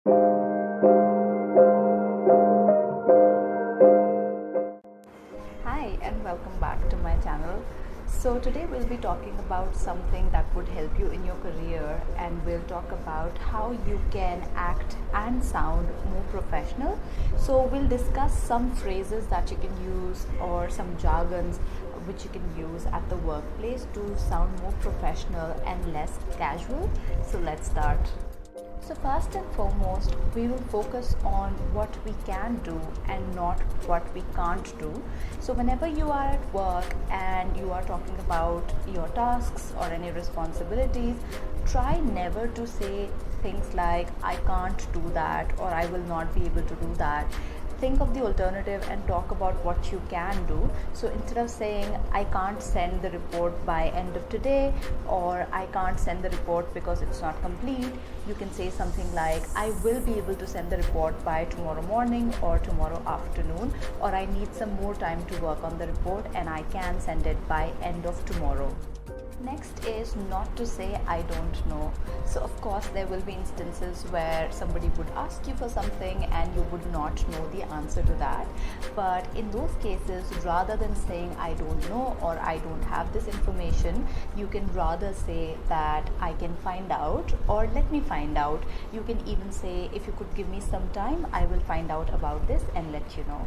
Hi and welcome back to my channel. So today we'll be talking about something that would help you in your career, and we'll talk about how you can act and sound more professional. So we'll discuss some phrases that you can use or some jargons which you can use at the workplace to sound more professional and less casual. So let's start. So first and foremost, we will focus on what we can do and not what we can't do. So whenever you are at work and you are talking about your tasks or any responsibilities, try never to say things like I can't do that or I will not be able to do that. Think of the alternative and talk about what you can do. So instead of saying I can't send the report by end of today, or I can't send the report because it's not complete, you can say something like I will be able to send the report by tomorrow morning or tomorrow afternoon, or I need some more time to work on the report and I can send it by end of tomorrow. Next is not to say I don't know. So of course there will be instances where somebody would ask you for something and you would not know the answer to that. But in those cases, rather than saying I don't know or I don't have this information, you can rather say that I can find out or let me find out. You can even say if you could give me some time, I will find out about this and let you know.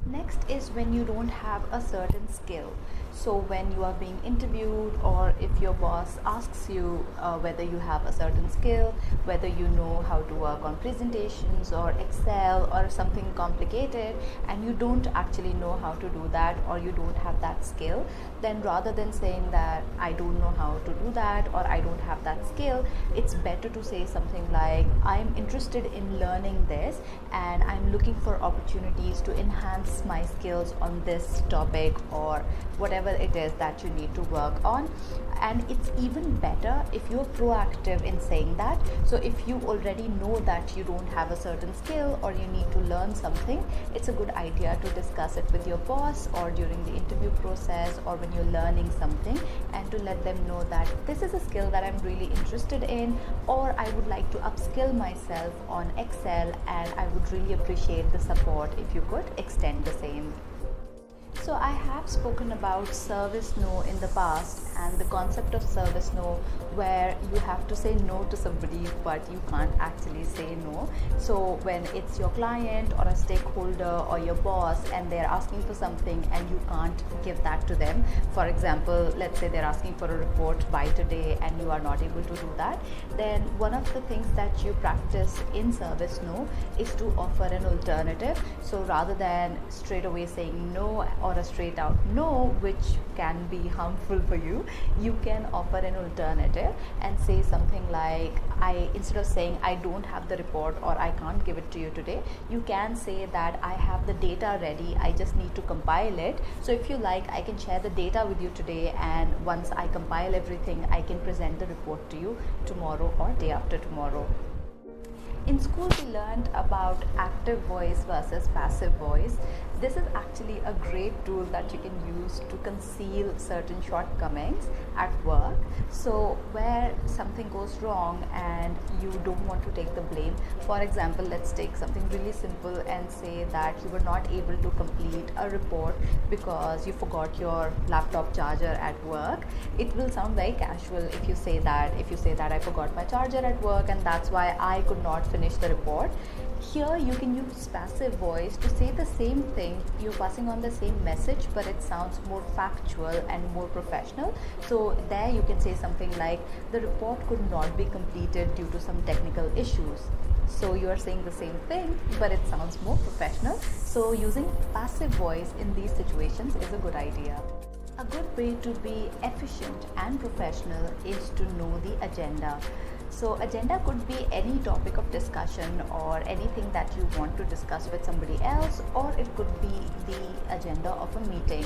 Next is when you don't have a certain skill. So when you are being interviewed, or if your boss asks you whether you have a certain skill, whether you know how to work on presentations or Excel or something complicated, and you don't actually know how to do that or you don't have that skill, then rather than saying that I don't know how to do that or I don't have that skill, it's better to say something like I'm interested in learning this and I'm looking for opportunities to enhance my skills on this topic or whatever it is that you need to work on. And it's even better if you're proactive in saying that. So if you already know that you don't have a certain skill or you need to learn something, it's a good idea to discuss it with your boss or during the interview process or when you're learning something, and to let them know that this is a skill that I'm really interested in, or I would like to upskill myself on Excel and I would really appreciate the support if you could extend the same. So I have spoken about service no in the past, and the concept of service no, where you have to say no to somebody but you can't actually say no. So when it's your client or a stakeholder or your boss and they're asking for something and you can't give that to them, for example, let's say they're asking for a report by today and you are not able to do that, then one of the things that you practice in service no is to offer an alternative. So rather than straight away saying no or a straight out no, which can be harmful for you, you can offer an alternative and say something like instead of saying I don't have the report or I can't give it to you today, you can say that I have the data ready, I just need to compile it. So if you like, I can share the data with you today, and once I compile everything, I can present the report to you tomorrow or day after tomorrow. In school, we learned about active voice versus passive voice. This is actually a great tool that you can use to conceal certain shortcomings at work. So where something goes wrong and you don't want to take the blame, for example, let's take something really simple and say that you were not able to complete a report because you forgot your laptop charger at work. It will sound very casual if you say that I forgot my charger at work and that's why I could not finish the report. Here you can use passive voice to say the same thing. You're passing on the same message, but it sounds more factual and more professional. So there you can say something like the report could not be completed due to some technical issues. So you are saying the same thing, but it sounds more professional. So using passive voice in these situations is a good idea. A good way to be efficient and professional is to know the agenda. So agenda could be any topic of discussion or anything that you want to discuss with somebody else, or it could be the agenda of a meeting.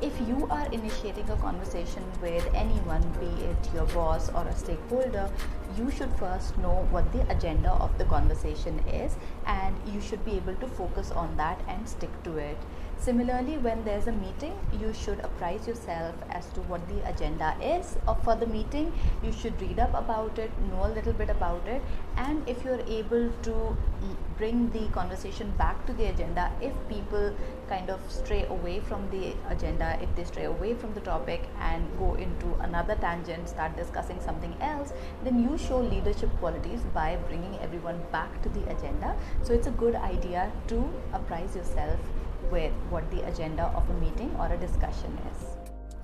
If you are initiating a conversation with anyone, be it your boss or a stakeholder, you should first know what the agenda of the conversation is, and you should be able to focus on that and stick to it. Similarly, when there's a meeting, you should apprise yourself as to what the agenda is for the meeting. You should read up about it, know a little bit about it, and if you're able to bring the conversation back to the agenda, if people kind of stray away from the agenda, if they stray away from the topic and go into another tangent, start discussing something else, then you show leadership qualities by bringing everyone back to the agenda. So it's a good idea to apprise yourself with what the agenda of a meeting or a discussion is.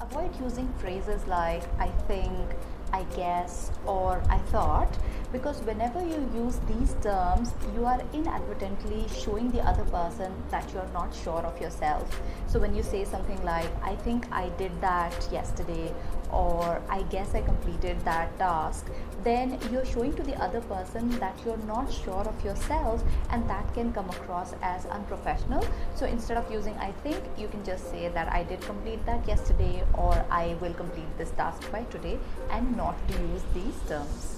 Avoid using phrases like I think, I guess, or I thought, because whenever you use these terms, you are inadvertently showing the other person that you're not sure of yourself. So when you say something like I think I did that yesterday, or I guess I completed that task, then you're showing to the other person that you're not sure of yourself, and that can come across as unprofessional. So instead of using I think, you can just say that I did complete that yesterday, or I will complete this task by today, and not to use these terms.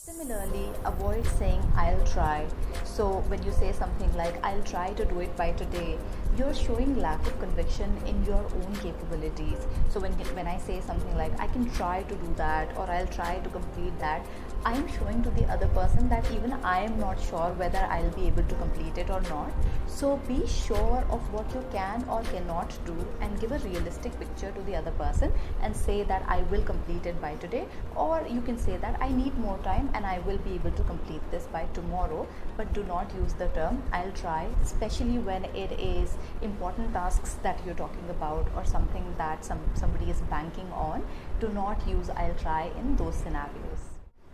Similarly, avoid saying I'll try. So when you say something like I'll try to do it by today, you're showing lack of conviction in your own capabilities. So when I say something like I can try to do that, or I'll try to complete that, I'm showing to the other person that even I am not sure whether I'll be able to complete it or not. So be sure of what you can or cannot do, and give a realistic picture to the other person and say that I will complete it by today, or you can say that I need more time and I will be able to complete this by tomorrow. But do not use the term I'll try, especially when it is important tasks that you're talking about, or something that somebody is banking on. Do not use I'll try in those scenarios.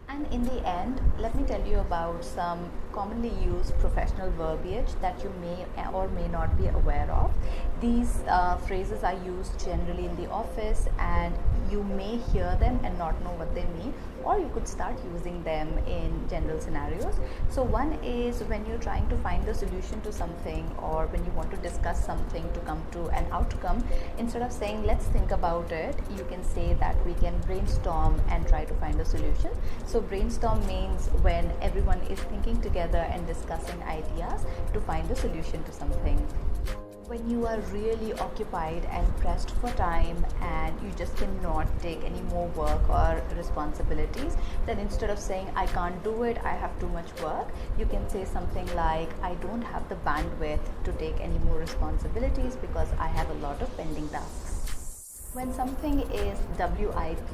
And in the end, let me tell you about some commonly used professional verbiage that you may or may not be aware of. These phrases are used generally in the office, and you may hear them and not know what they mean, or you could start using them in general scenarios. So one is when you're trying to find the solution to something, or when you want to discuss something to come to an outcome, instead of saying let's think about it, you can say that we can brainstorm and try to find a solution. So brainstorm means when everyone is thinking together and discussing ideas to find a solution to something. When you are really occupied and pressed for time, and you just cannot take any more work or responsibilities, then instead of saying I can't do it, I have too much work, you can say something like I don't have the bandwidth to take any more responsibilities because I have a lot of pending tasks. When something is WIP,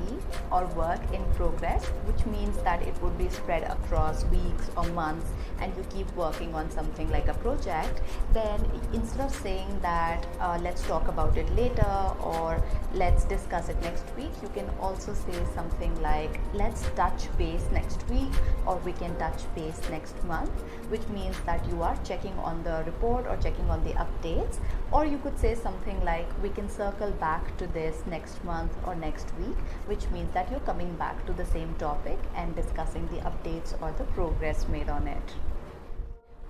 or work in progress, which means that it would be spread across weeks or months, and you keep working on something like a project, then instead of saying that let's talk about it later, or let's discuss it next week, you can also say something like let's touch base next week, or we can touch base next month, which means that you are checking on the report or checking on the updates. Or you could say something like we can circle back to this next month or next week, which means that you're coming back to the same topic and discussing the updates or the progress made on it.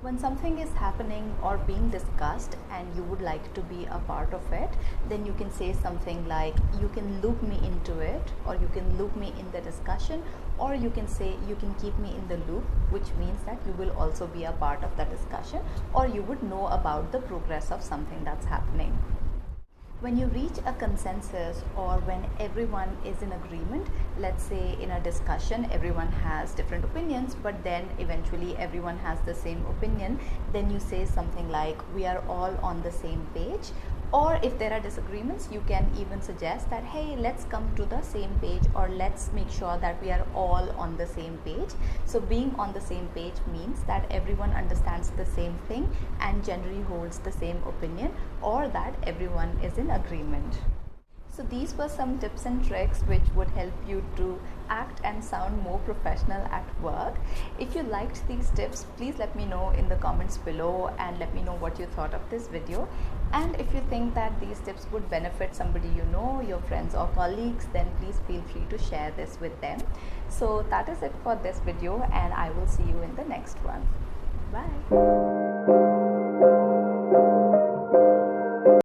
When something is happening or being discussed and you would like to be a part of it, then you can say something like you can loop me into it, or you can loop me in the discussion, or you can say you can keep me in the loop, which means that you will also be a part of the discussion, or you would know about the progress of something that's happening. When you reach a consensus, or when everyone is in agreement, let's say in a discussion everyone has different opinions, but then eventually everyone has the same opinion, then you say something like we are all on the same page. Or if there are disagreements, you can even suggest that hey, let's come to the same page, or let's make sure that we are all on the same page. So being on the same page means that everyone understands the same thing and generally holds the same opinion, or that everyone is in agreement. So these were some tips and tricks which would help you to act and sound more professional at work. If you liked these tips, please let me know in the comments below, and let me know what you thought of this video. And if you think that these tips would benefit somebody you know, your friends or colleagues, then please feel free to share this with them. So that is it for this video, and I will see you in the next one. Bye.